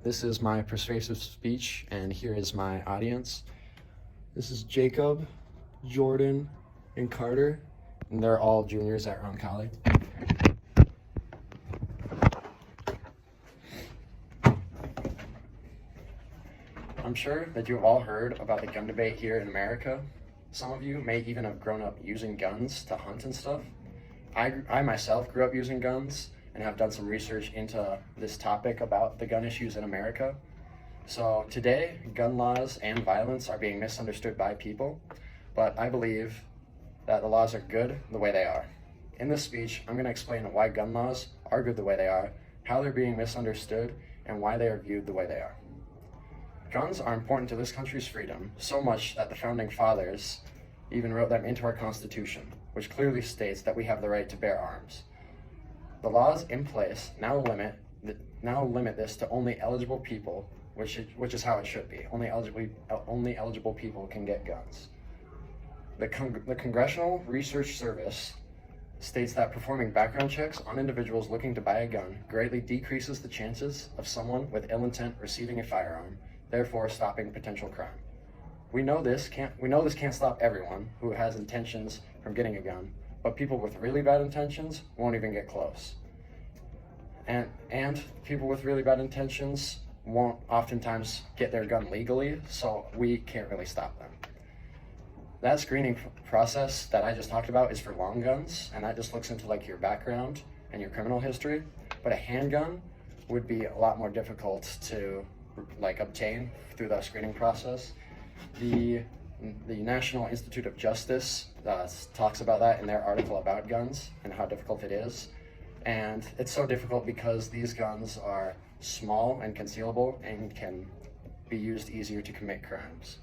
This is my persuasive speech, and here is my audience. This is Jacob, Jordan, and Carter, and they're all juniors at Roncalli. I'm sure that you have all heard about the gun debate here in America. Some of you may even have grown up using guns to hunt and stuff. I myself grew up using guns and have done some research into this topic about the gun issues in America. So today, gun laws and violence are being misunderstood by people, but I believe that the laws are good the way they are. In this speech, I'm going to explain why gun laws are good the way they are, how they're being misunderstood, and why they are viewed the way they are. Guns are important to this country's freedom, so much that the founding fathers even wrote them into our Constitution, which clearly states that we have the right to bear arms. The laws in place now limit this to only eligible people, which is how it should be. Only eligible people can get guns. The Congressional Research Service states that performing background checks on individuals looking to buy a gun greatly decreases the chances of someone with ill intent receiving a firearm, therefore stopping potential crime. We know this can't stop everyone who has intentions from getting a gun, but people with really bad intentions won't even get close. And people with really bad intentions won't oftentimes get their gun legally, so we can't really stop them. That screening process that I just talked about is for long guns, and that just looks into like your background and your criminal history. But a handgun would be a lot more difficult to obtain through the screening process. The National Institute of Justice talks about that in their article about guns and how difficult it is. And it's so difficult because these guns are small and concealable and can be used easier to commit crimes.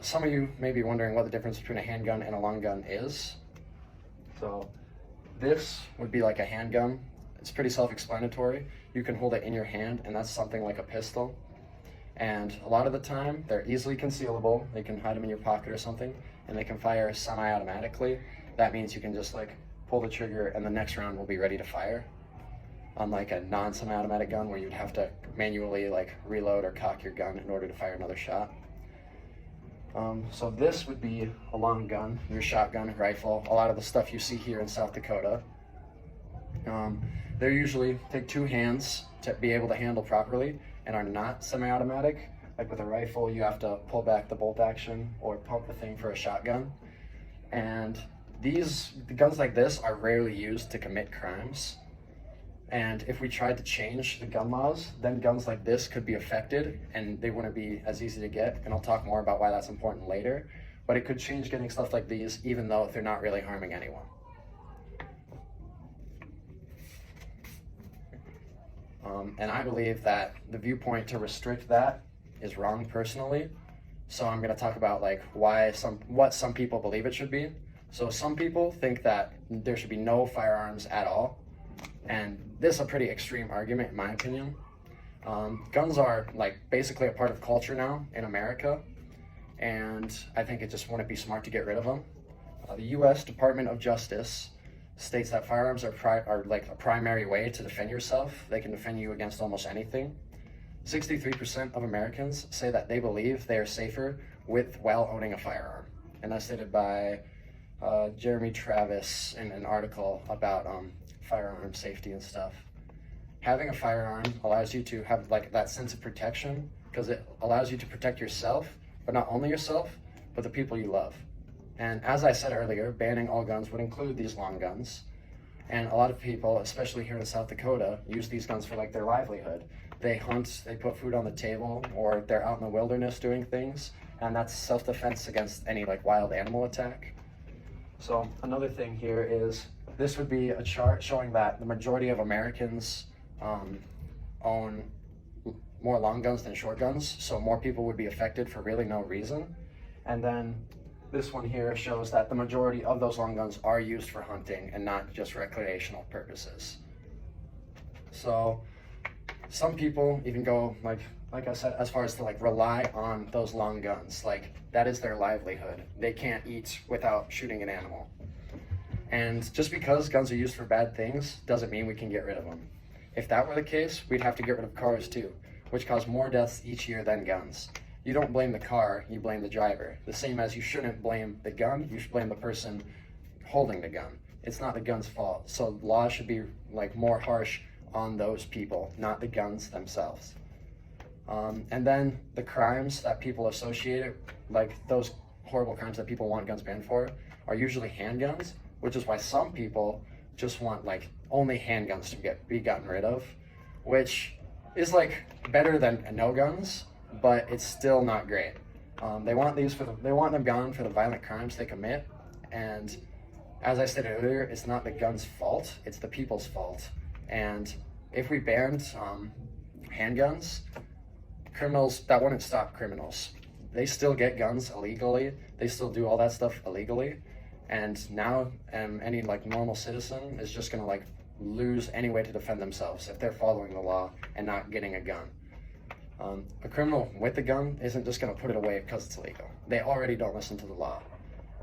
Some of you may be wondering what the difference between a handgun and a long gun is. So this would be like a handgun. It's pretty self-explanatory. You can hold it in your hand, and that's something like a pistol. And a lot of the time, they're easily concealable. You can hide them in your pocket or something, and they can fire semi-automatically. That means you can just pull the trigger and the next round will be ready to fire. Unlike a non-semi-automatic gun where you'd have to manually reload or cock your gun in order to fire another shot. So this would be a long gun, your shotgun, rifle, a lot of the stuff you see here in South Dakota. They usually take two hands to be able to handle properly and are not semi-automatic. Like with a rifle, you have to pull back the bolt action or pump the thing for a shotgun. And guns like this are rarely used to commit crimes. And if we tried to change the gun laws, then guns like this could be affected and they wouldn't be as easy to get. And I'll talk more about why that's important later. But it could change getting stuff like these even though they're not really harming anyone. And I believe that the viewpoint to restrict that is wrong personally. So I'm going to talk about what some people believe it should be. So some people think that there should be no firearms at all. And this is a pretty extreme argument in my opinion. Guns are basically a part of culture now in America. And I think it just wouldn't be smart to get rid of them. The US Department of Justice states that firearms are a primary way to defend yourself. They can defend you against almost anything. 63% of Americans say that they believe they are safer while owning a firearm. And that's stated by Jeremy Travis in an article about firearm safety and stuff. Having a firearm allows you to have that sense of protection because it allows you to protect yourself, but not only yourself, but the people you love. And as I said earlier, banning all guns would include these long guns. And a lot of people, especially here in South Dakota, use these guns for their livelihood. They hunt, they put food on the table, or they're out in the wilderness doing things, and that's self-defense against any wild animal attack. So another thing here is, this would be a chart showing that the majority of Americans own more long guns than short guns, so more people would be affected for really no reason. And then this one here shows that the majority of those long guns are used for hunting and not just recreational purposes. So some people even go, like I said, as far as to rely on those long guns. That is their livelihood. They can't eat without shooting an animal. And just because guns are used for bad things doesn't mean we can get rid of them. If that were the case, we'd have to get rid of cars too. which cause more deaths each year than guns. You don't blame the car, you blame the driver. The same as you shouldn't blame the gun, you should blame the person holding the gun. It's not the gun's fault. So laws should be like more harsh on those people, not the guns themselves. And then the crimes that people associate it, like those horrible crimes that people want guns banned for, are usually handguns, which is why some people just want like only handguns to be gotten rid of, which is like better than no guns, but it's still not great. They want them gone for the violent crimes they commit, and as I said earlier, it's not the gun's fault, it's the people's fault. And if we banned handguns, criminals, that wouldn't stop criminals. They still get guns illegally, they still do all that stuff illegally, and now any like normal citizen is just gonna like lose any way to defend themselves if they're following the law and not getting a gun. A criminal with a gun isn't just gonna put it away because it's illegal. They already don't listen to the law.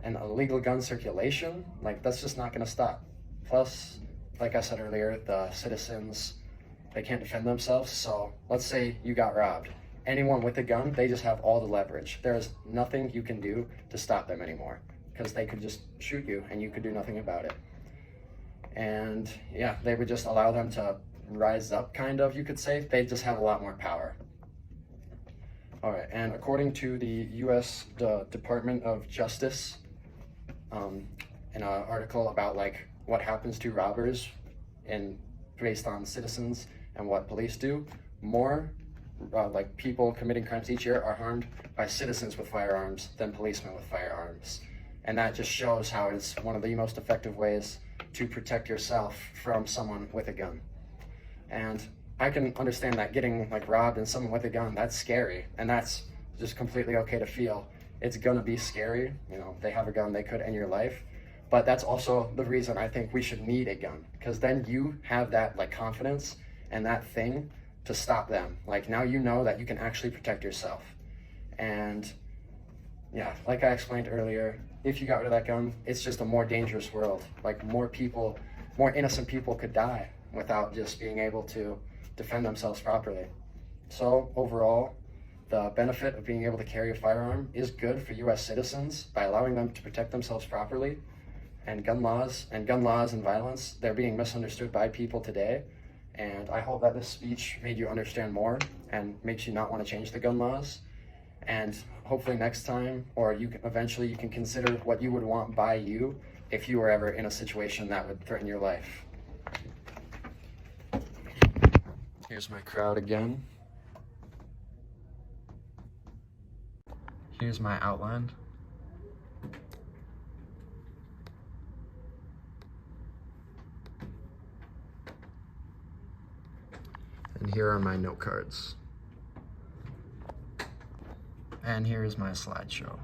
And illegal gun circulation, like that's just not gonna stop. Plus, like I said earlier, the citizens, they can't defend themselves. So let's say you got robbed. Anyone with a gun, they just have all the leverage. There is nothing you can do to stop them anymore because they could just shoot you and you could do nothing about it. And yeah, they would just allow them to rise up, kind of, you could say. They just have a lot more power. All right, and according to the U.S. Department of Justice, in an article about like what happens to robbers based on citizens and what police do, more like people committing crimes each year are harmed by citizens with firearms than policemen with firearms. And that just shows how it's one of the most effective ways to protect yourself from someone with a gun. And I can understand that getting like robbed and someone with a gun, that's scary, and that's just completely okay to feel. It's gonna be scary, you know, they have a gun, they could end your life, but that's also the reason I think we should need a gun, because then you have that like confidence and that thing to stop them. Like now you know that you can actually protect yourself. And yeah, like I explained earlier, if you got rid of that gun, it's just a more dangerous world. Like more innocent people could die without just being able to defend themselves properly. So overall, the benefit of being able to carry a firearm is good for US citizens by allowing them to protect themselves properly. And gun laws and violence, they're being misunderstood by people today. And I hope that this speech made you understand more and makes you not want to change the gun laws. And hopefully next time, or eventually you can consider what you would want by you if you were ever in a situation that would threaten your life. Here's my crowd again. Here's my outline. And here are my note cards. And here's my slideshow.